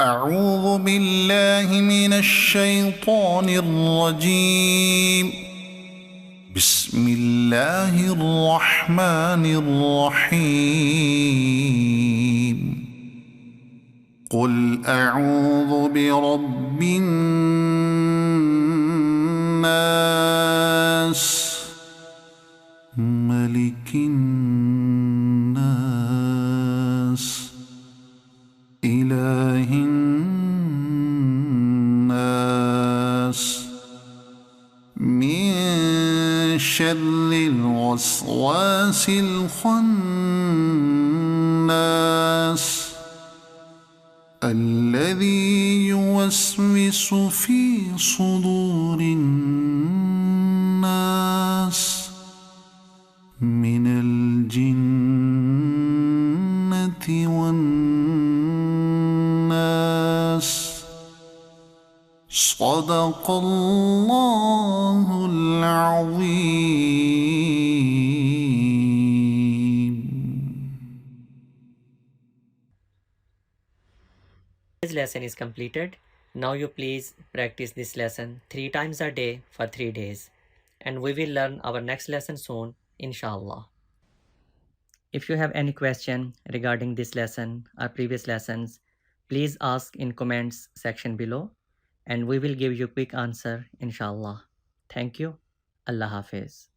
أعوذ بالله من الشيطان الرجيم. بسم الله الرحمن الرحيم. قل أعوذ برب الناس ملك الناس إله الناس من شر الوسواس الخناس الذي يوسوس في صدور الناس من الجنة والناس. صدق الله العظيم. This lesson is completed. Now you please practice this lesson 3 times a day for 3 days, and we will learn our next lesson soon, inshallah. If you have any question regarding this lesson or previous lessons, please ask in comments section below, and we will give you quick answer, inshallah. Thank you. Allah Hafiz.